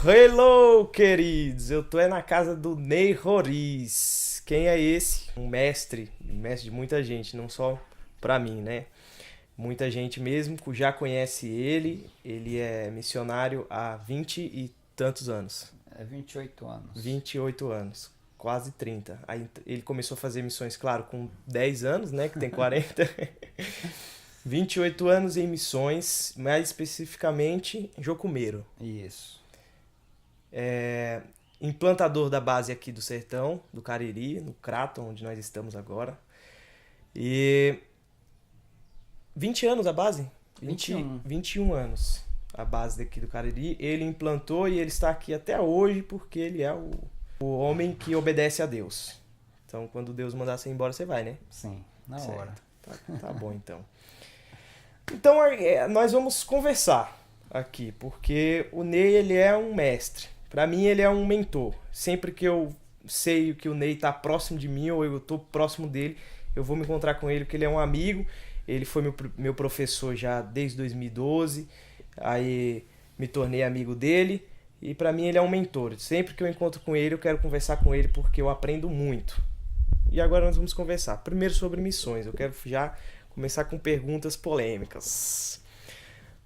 Hello, queridos! Eu tô na casa do Ney Roriz. Quem é esse? Um mestre de muita gente, não só pra mim, né? Muita gente mesmo que já conhece ele. Ele é missionário há 20 e tantos anos. 28 anos. 28 anos, quase 30. Aí ele começou a fazer missões, claro, com 10 anos, né? Que tem 40. 28 anos em missões, mais especificamente em Jocumeiro. Isso. Implantador da base aqui do Sertão, do Cariri, no Crato, onde nós estamos agora. E 20 anos a base? 21. 21 anos a base daqui do Cariri. Ele implantou e ele está aqui até hoje porque ele é o homem que obedece a Deus. Então, quando Deus mandar você ir embora, você vai, né? Sim, na Certo. hora. Tá bom, então. Então, nós vamos conversar aqui, porque o Ney, ele é um mestre. Pra mim, ele é um mentor. Sempre que eu sei que o Ney tá próximo de mim ou eu tô próximo dele, eu vou me encontrar com ele, porque ele é um amigo. Ele foi meu professor já desde 2012. Aí me tornei amigo dele. E pra mim, ele é um mentor. Sempre que eu encontro com ele, eu quero conversar com ele, porque eu aprendo muito. E agora nós vamos conversar. Primeiro sobre missões. Eu quero já começar com perguntas polêmicas.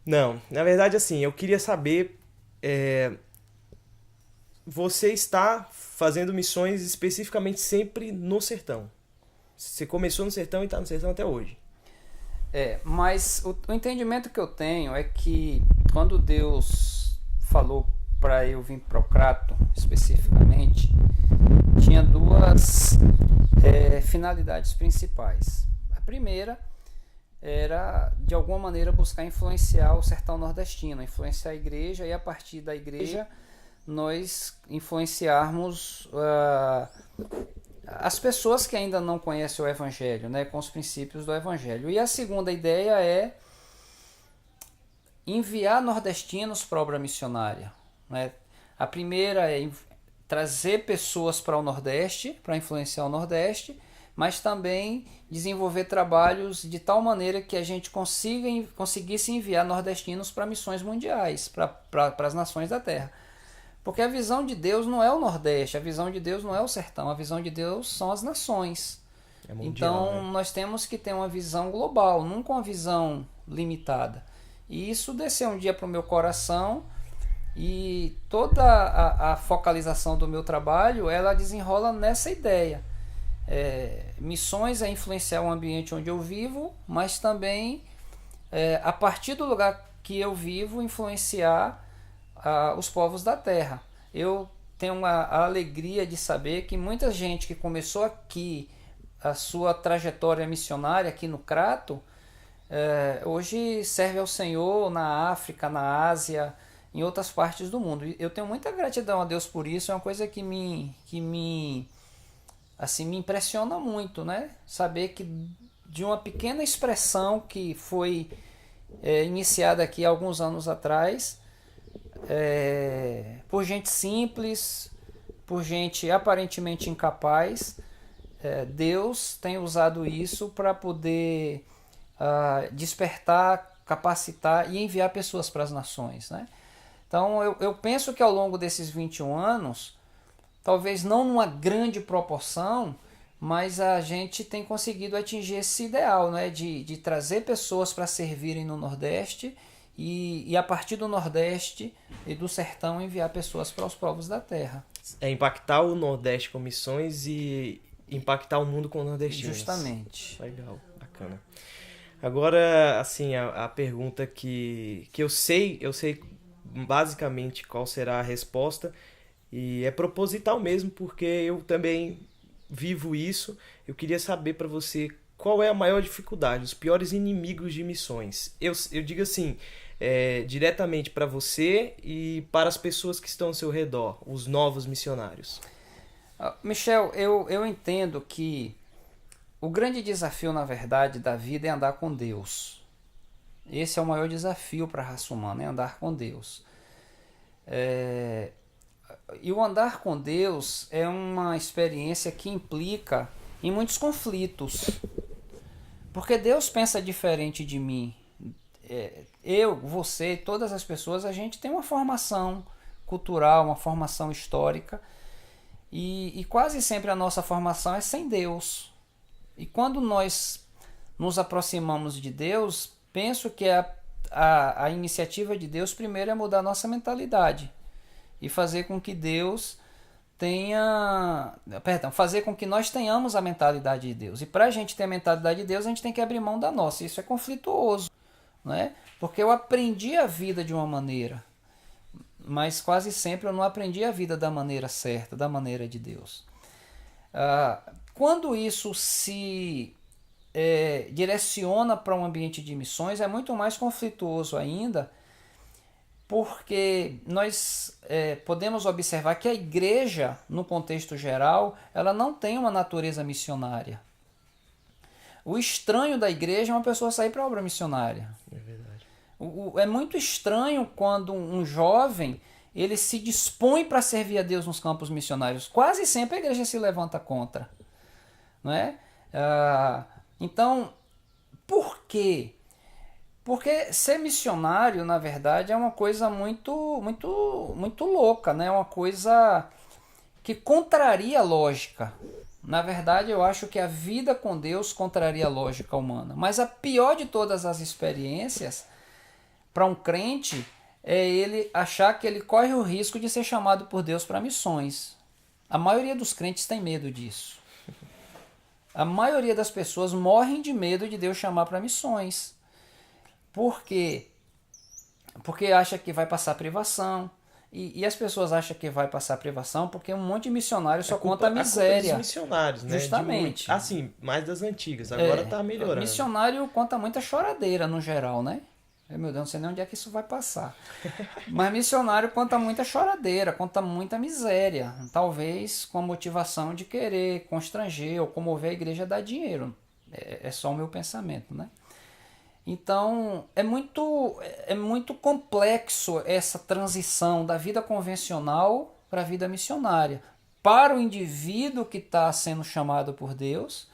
Não, na verdade, assim, eu queria saber... Você está fazendo missões especificamente sempre no sertão. Você começou no sertão e está no sertão até hoje. Mas o entendimento que eu tenho é que quando Deus falou para eu vir para o Crato, especificamente, tinha duas finalidades principais. A primeira era, de alguma maneira, buscar influenciar o sertão nordestino, influenciar a igreja e, a partir da igreja, nós influenciarmos as pessoas que ainda não conhecem o Evangelho, né, com os princípios do Evangelho. E a segunda ideia é enviar nordestinos para a obra missionária, né? A primeira é trazer pessoas para o Nordeste, para influenciar o Nordeste, mas também desenvolver trabalhos de tal maneira que a gente conseguisse enviar nordestinos para missões mundiais, para as nações da Terra. Porque a visão de Deus não é o Nordeste, a visão de Deus não é o sertão, a visão de Deus são as nações. É mundial, Então, né? nós temos que ter uma visão global, nunca uma visão limitada. E isso desceu um dia para o meu coração, e toda a focalização do meu trabalho, ela desenrola nessa ideia. Missões é influenciar o ambiente onde eu vivo, mas também, a partir do lugar que eu vivo, influenciar os povos da terra. Eu tenho a alegria de saber que muita gente que começou aqui a sua trajetória missionária aqui no Crato, hoje serve ao Senhor na África, na Ásia, em outras partes do mundo. Eu tenho muita gratidão a Deus por isso, é uma coisa que me impressiona muito, né? Saber que de uma pequena expressão que foi iniciada aqui há alguns anos atrás, por gente simples, por gente aparentemente incapaz, Deus tem usado isso para poder despertar, capacitar e enviar pessoas para as nações, né? Então eu penso que ao longo desses 21 anos, talvez não numa grande proporção, mas a gente tem conseguido atingir esse ideal, né? De trazer pessoas para servirem no Nordeste e a partir do Nordeste e do sertão enviar pessoas para os povos da terra. É impactar o Nordeste com missões e impactar o mundo com nordestinos. Justamente. Legal, bacana. Agora, assim, a pergunta que eu sei basicamente qual será a resposta, e é proposital mesmo, porque eu também vivo isso. Eu queria saber para você qual é a maior dificuldade, os piores inimigos de missões. Eu digo assim, diretamente para você e para as pessoas que estão ao seu redor, os novos missionários. Michel, eu entendo que o grande desafio, na verdade, da vida é andar com Deus. Esse é o maior desafio para a raça humana, é andar com Deus. E o andar com Deus é uma experiência que implica em muitos conflitos. Porque Deus pensa diferente de mim. Eu, você, todas as pessoas, a gente tem uma formação cultural, uma formação histórica. E quase sempre a nossa formação é sem Deus. E quando nós nos aproximamos de Deus, penso que a iniciativa de Deus primeiro é mudar a nossa mentalidade e fazer com que Deus fazer com que nós tenhamos a mentalidade de Deus. E para a gente ter a mentalidade de Deus, a gente tem que abrir mão da nossa. Isso é conflituoso, né? Porque eu aprendi a vida de uma maneira, mas quase sempre eu não aprendi a vida da maneira certa, da maneira de Deus. Quando isso se direciona para um ambiente de missões, é muito mais conflituoso ainda, porque nós podemos observar que a igreja, no contexto geral, ela não tem uma natureza missionária. O estranho da igreja é uma pessoa sair para a obra missionária. É verdade. É muito estranho quando um jovem ele se dispõe para servir a Deus nos campos missionários. Quase sempre a igreja se levanta contra. Não é? Então, por quê? Porque ser missionário, na verdade, é uma coisa muito, muito, muito louca, né? É uma coisa que contraria a lógica. Na verdade, eu acho que a vida com Deus contraria a lógica humana. Mas a pior de todas as experiências para um crente é ele achar que ele corre o risco de ser chamado por Deus para missões. A maioria dos crentes tem medo disso. A maioria das pessoas morrem de medo de Deus chamar para missões. Por quê? Porque acha que vai passar privação. E as pessoas acham que vai passar privação porque um monte de missionário só conta a miséria. Dos missionários, né? Justamente. Assim, mais das antigas. Agora tá melhorando. Missionário conta muita choradeira no geral, né? Meu Deus, não sei nem onde é que isso vai passar. Mas missionário conta muita choradeira, conta muita miséria. Talvez com a motivação de querer constranger ou comover a igreja a dar dinheiro. É só o meu pensamento, né? Então, é muito complexo essa transição da vida convencional para a vida missionária. Para o indivíduo que está sendo chamado por Deus,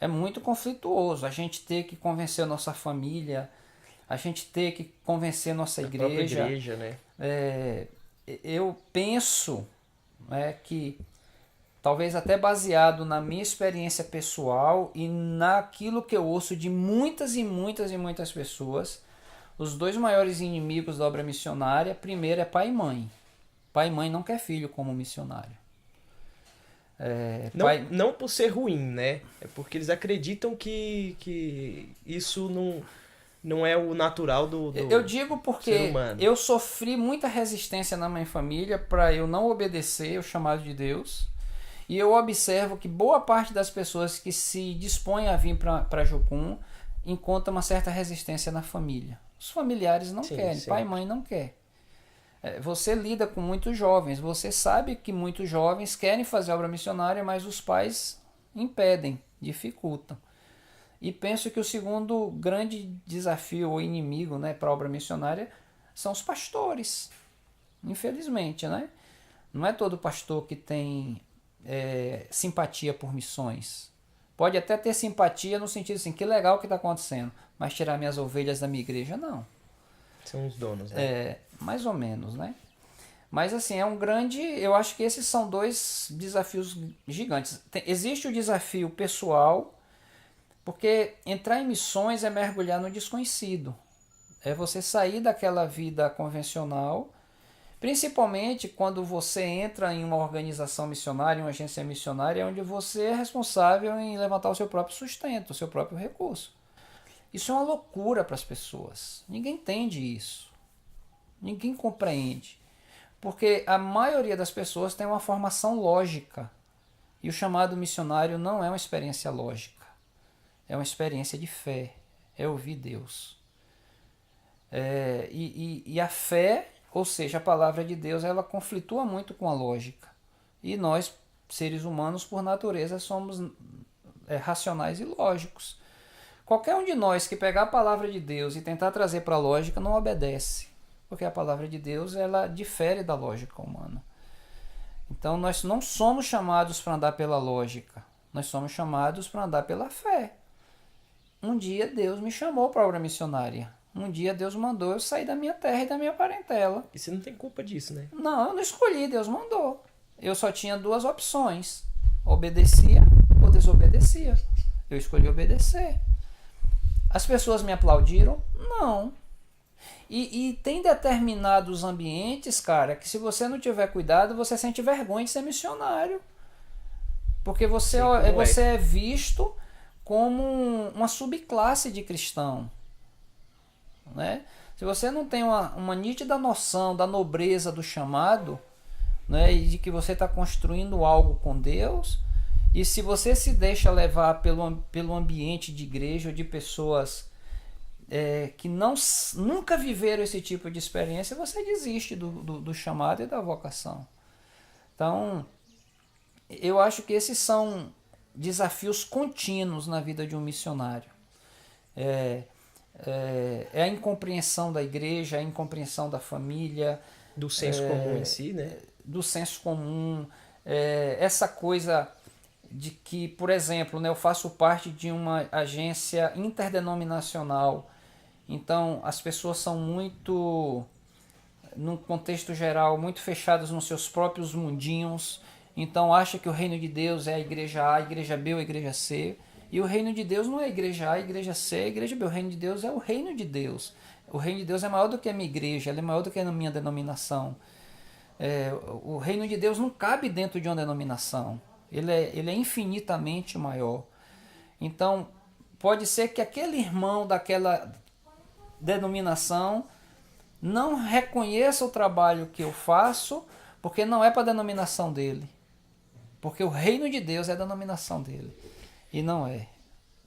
é muito conflituoso. A gente ter que convencer a nossa família, a gente ter que convencer a nossa igreja. A própria igreja, né? Eu penso que, talvez até baseado na minha experiência pessoal e naquilo que eu ouço de muitas e muitas e muitas pessoas, os dois maiores inimigos da obra missionária, primeiro é pai e mãe. Pai e mãe não quer filho como missionário. Não por ser ruim, né? É porque eles acreditam que isso não é o natural do Eu digo porque ser humano. Eu sofri muita resistência na minha família para eu não obedecer o chamado de Deus. E eu observo que boa parte das pessoas que se dispõem a vir para Jucum encontra uma certa resistência na família. Os familiares não querem, sim. Pai e mãe não quer. Você lida com muitos jovens, você sabe que muitos jovens querem fazer obra missionária, mas os pais impedem, dificultam. E penso que o segundo grande desafio ou inimigo, né, para a obra missionária são os pastores. Infelizmente, né? Não é todo pastor que tem simpatia por missões. Pode até ter simpatia no sentido assim, que legal o que está acontecendo, mas tirar minhas ovelhas da minha igreja, não. São os donos, né? Mais ou menos, né? Mas assim, eu acho que esses são dois desafios gigantes. Existe o desafio pessoal, porque entrar em missões é mergulhar no desconhecido. É você sair daquela vida convencional, principalmente quando você entra em uma organização missionária, em uma agência missionária, onde você é responsável em levantar o seu próprio sustento, o seu próprio recurso. Isso é uma loucura para as pessoas. Ninguém entende isso. Ninguém compreende. Porque a maioria das pessoas tem uma formação lógica. E o chamado missionário não é uma experiência lógica. É uma experiência de fé. É ouvir Deus. E a fé, ou seja, a palavra de Deus, ela conflitua muito com a lógica. E nós, seres humanos, por natureza, somos racionais e lógicos. Qualquer um de nós que pegar a palavra de Deus e tentar trazer para a lógica não obedece. Porque a palavra de Deus, ela difere da lógica humana. Então nós não somos chamados para andar pela lógica. Nós somos chamados para andar pela fé. Um dia Deus me chamou para a obra missionária. Um dia Deus mandou eu sair da minha terra e da minha parentela. E você não tem culpa disso, né? Não, eu não escolhi, Deus mandou. Eu só tinha duas opções: obedecia ou desobedecia. Eu escolhi obedecer. As pessoas me aplaudiram? Não. E tem determinados ambientes, cara, que se você não tiver cuidado, você sente vergonha de ser missionário. Porque você é visto como uma subclasse de cristão. Né? Se você não tem uma nítida noção da nobreza do chamado, né, e de que você está construindo algo com Deus, e se você se deixa levar pelo ambiente de igreja ou de pessoas que nunca viveram esse tipo de experiência, você desiste do chamado e da vocação. Então, eu acho que esses são desafios contínuos na vida de um missionário. É a incompreensão da igreja, a incompreensão da família, do senso comum em si, né? Do senso comum, essa coisa de que, por exemplo, né, eu faço parte de uma agência interdenominacional, então as pessoas são muito, num contexto geral, muito fechadas nos seus próprios mundinhos, então acha que o reino de Deus é a igreja A, a igreja B ou a igreja C, e o reino de Deus não é a igreja A, a igreja C, a igreja B, o reino de Deus é o reino de Deus. O reino de Deus é maior do que a minha igreja, ele é maior do que a minha denominação. O reino de Deus não cabe dentro de uma denominação, ele é infinitamente maior. Então, pode ser que aquele irmão daquela denominação não reconheça o trabalho que eu faço, porque não é para a denominação dele. Porque o reino de Deus é a denominação dele. E não é.